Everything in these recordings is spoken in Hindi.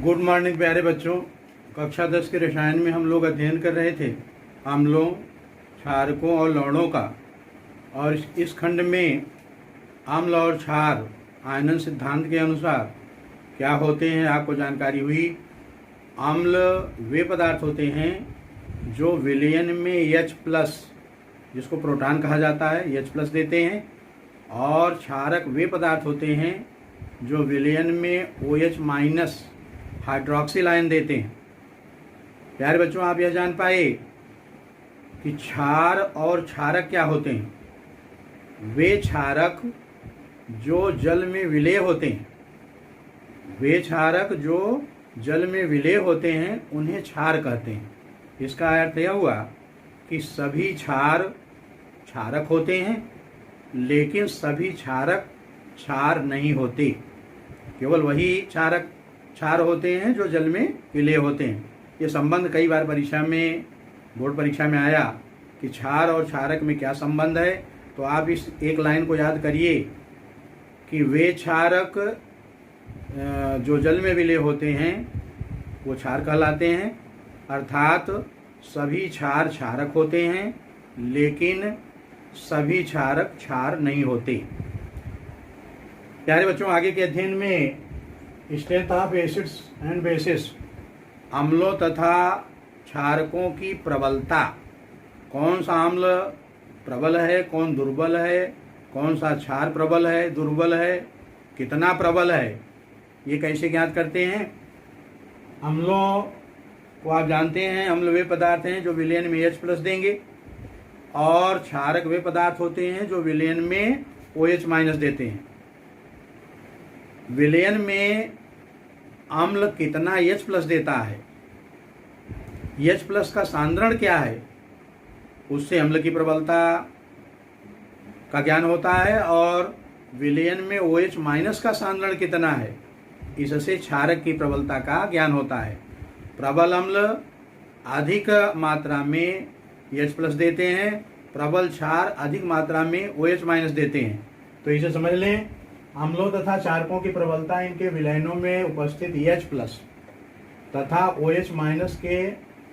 गुड मॉर्निंग प्यारे बच्चों। कक्षा 10 के रसायन में हम लोग अध्ययन कर रहे थे अम्लों, क्षारकों और लवणों का। और इस खंड में अम्ल और क्षार आयनन सिद्धांत के अनुसार क्या होते हैं आपको जानकारी हुई। अम्ल वे पदार्थ होते हैं जो विलयन में H+, जिसको प्रोटॉन कहा जाता है, H+ देते हैं। और क्षारक वे पदार्थ होते हैं जो विलयन में OH- हाइड्रोक्सिल आयन देते हैं। प्यारे बच्चों, आप यह जान पाए कि क्षार और क्षारक क्या होते हैं। वे क्षारक जो जल में विलेय होते हैं, वे क्षारक जो जल में विलेय होते हैं उन्हें क्षार कहते हैं। इसका अर्थ यह हुआ कि सभी क्षार क्षारक होते हैं, लेकिन सभी क्षारक क्षार नहीं होते। केवल वही क्षारक क्षार होते हैं जो जल में विलेय होते हैं। ये संबंध कई बार परीक्षा में, बोर्ड परीक्षा में आया कि क्षार और क्षारक में क्या संबंध है। तो आप इस एक लाइन को याद करिए कि वे क्षारक जो जल में विलेय होते हैं वो क्षार कहलाते हैं। अर्थात सभी क्षार क्षारक होते हैं, लेकिन सभी क्षारक क्षार नहीं होते। प्यारे बच्चों, आगे के अध्ययन में strength of acids and bases, अम्लों तथा क्षारकों की प्रबलता, कौन सा अम्ल प्रबल है, कौन दुर्बल है, कौन सा क्षार प्रबल है, दुर्बल है, कितना प्रबल है, ये कैसे ज्ञात करते हैं। अम्लों को आप जानते हैं, अम्ल वे पदार्थ हैं जो विलयन में H+ देंगे। और क्षारक वे पदार्थ होते हैं जो विलयन में OH- देते हैं। विलयन में अम्ल कितना H+ देता है, H+ का सांद्रण क्या है, उससे अम्ल की प्रबलता का ज्ञान होता है। और विलयन में OH- का सांद्रण कितना है, इससे क्षारक की प्रबलता का ज्ञान होता है। प्रबल अम्ल अधिक मात्रा में H+ देते हैं, प्रबल क्षार अधिक मात्रा में OH- देते हैं। तो इसे समझ लें, अम्लों तथा क्षारकों की प्रबलता इनके विलयनों में उपस्थित H+ तथा OH- के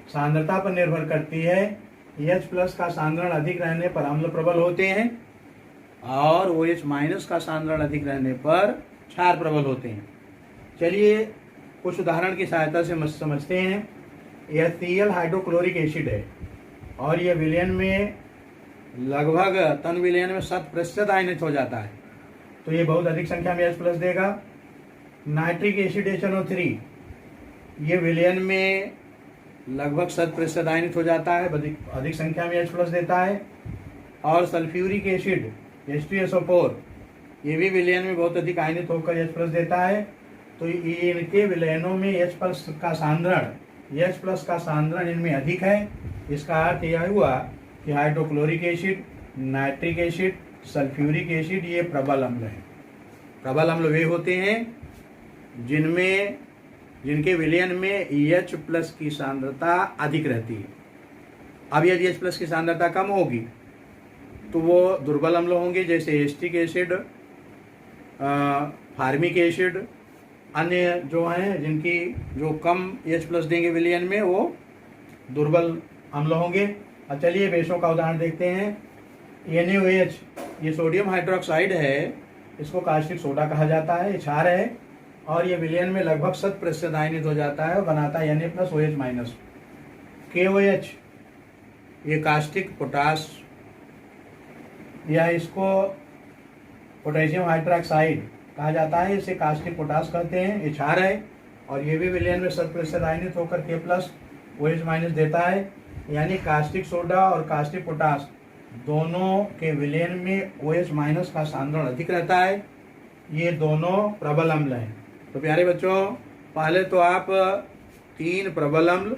सांद्रता पर निर्भर करती है। H+ का सांद्रण अधिक रहने पर अम्ल प्रबल होते हैं और OH- का सांद्रण अधिक रहने पर क्षार प्रबल होते हैं। चलिए कुछ उदाहरण की सहायता से समझते हैं। यह HCl हाइड्रोक्लोरिक एसिड है और यह विलयन में लगभग तन विलयन में 7% आयनित हो जाता है, तो ये बहुत अधिक संख्या में H+ देगा। नाइट्रिक एसिड HNO3, ये विलयन में लगभग 7% आयनित हो जाता है, अधिक संख्या में H+ देता है। और सल्फ्यूरिक एसिड H2SO4, ये भी विलयन में बहुत अधिक आयनित होकर H+ देता है। तो इनके विलयनों में H+ का सांद्रण इनमें अधिक है। इसका अर्थ यह हुआ कि hydrochloric acid, nitric acid, sulphuric acid ये प्रबल अम्ल है। प्रबल अम्ल वे होते हैं जिनके विलयन में H+ की सांद्रता अधिक रहती है। अब यदि H+ की सांद्रता कम होगी तो वो दुर्बल अम्ल होंगे, जैसे एस्टिक एसिड, फार्मिक एसिड, अन्य जो हैं जिनकी जो कम H+ देंगे विलयन में, वो दुर्बल अम्ल होंगे। अब चलिए बेसों का उदाहरण देखते हैं। NaOH, ये सोडियम हाइड्रोक्साइड है, इसको कास्टिक सोडा कहा जाता है, ये क्षार है और ये विलयन में लगभग 7% आयनित हो जाता है और बनाता है Na+OH-। KOH, ये कास्टिक पोटास, या इसको पोटेशियम हाइड्रोक्साइड कहा जाता है, इसे कास्टिक पोटास कहते हैं, ये क्षार है और ये भी विलयन में 7% आयनित होकर K+OH- देता है। यानी कास्टिक सोडा और कास्टिक पोटास दोनों के विलयन में OH- का सांद्रण अधिक रहता है। ये दोनों प्रबल अम्ल हैं। तो प्यारे बच्चों, पहले तो आप 3 प्रबल अम्ल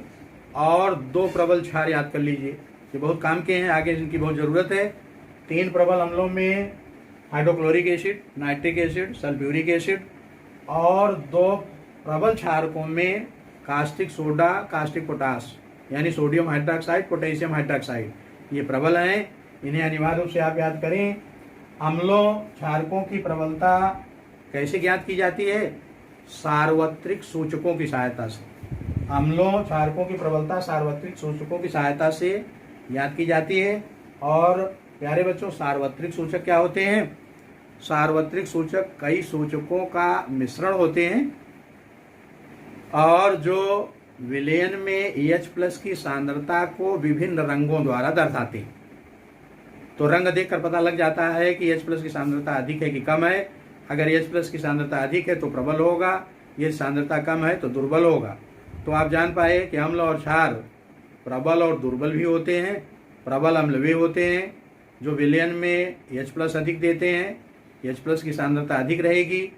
और 2 प्रबल क्षार याद कर लीजिए, ये बहुत काम के हैं, आगे इनकी बहुत ज़रूरत है। 3 प्रबल अम्लों में hydrochloric acid, nitric acid, sulphuric acid, और 2 प्रबल क्षारकों में कास्टिक सोडा, कास्टिक पोटास, यानी सोडियम हाइड्रोक्साइड, पोटेशियम हाइड्रोक्साइड, ये प्रबल हैं। इन्हें अनिवार्य रूप से आप याद करें। अम्लों क्षारकों की प्रबलता कैसे ज्ञात की जाती है। सार्वत्रिक सूचकों की सहायता से। अम्लों क्षारकों की प्रबलता सार्वत्रिक सूचकों की सहायता से ज्ञात की जाती है। और प्यारे बच्चों, सार्वत्रिक सूचक क्या होते हैं? सार्वत्रिक सूचक कई सूचकों का मिश्रण होते हैं और जो विलयन में OH+ की सांद्रता को विभिन्न रंगों द्वारा दर्शाते हैं। तो रंग देखकर पता लग जाता है कि OH+ की सांद्रता अधिक है कि कम है। अगर OH+ की सांद्रता अधिक है तो प्रबल होगा, ये सांद्रता कम है तो दुर्बल होगा। तो आप जान पाए कि अम्ल और क्षार प्रबल और दुर्बल भी होते हैं। प्रबल अम्ल वे होते हैं जो विलयन में OH+ अधिक देते हैं, OH+ की सांद्रता अधिक रहेगी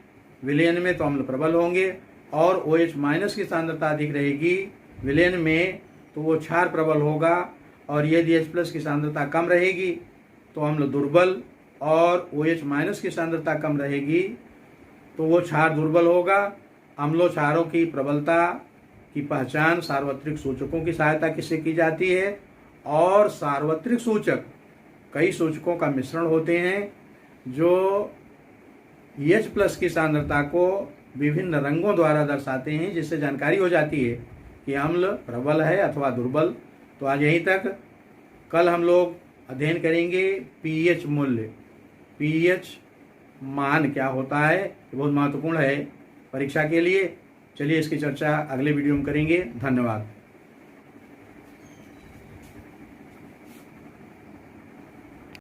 विलयन में तो अम्ल प्रबल होंगे, और OH- की सांद्रता अधिक रहेगी विलयन में तो वो क्षार प्रबल होगा। और यदि OH+ की सांद्रता कम रहेगी तो अम्ल दुर्बल, और OH- की सांद्रता कम रहेगी तो वो क्षार दुर्बल होगा। अम्लों क्षारों की प्रबलता की पहचान सार्वत्रिक सूचकों की सहायता से की जाती है। और सार्वत्रिक सूचक कई सूचकों का मिश्रण होते हैं जो OH+ की सांद्रता को विभिन्न रंगों द्वारा दर्शाते हैं, जिससे जानकारी हो जाती है कि अम्ल प्रबल है अथवा दुर्बल। तो आज यहीं तक। कल हम लोग अध्ययन करेंगे pH मूल्य। pH मान क्या होता है, बहुत महत्वपूर्ण है परीक्षा के लिए। चलिए इसकी चर्चा अगले वीडियो में करेंगे। धन्यवाद।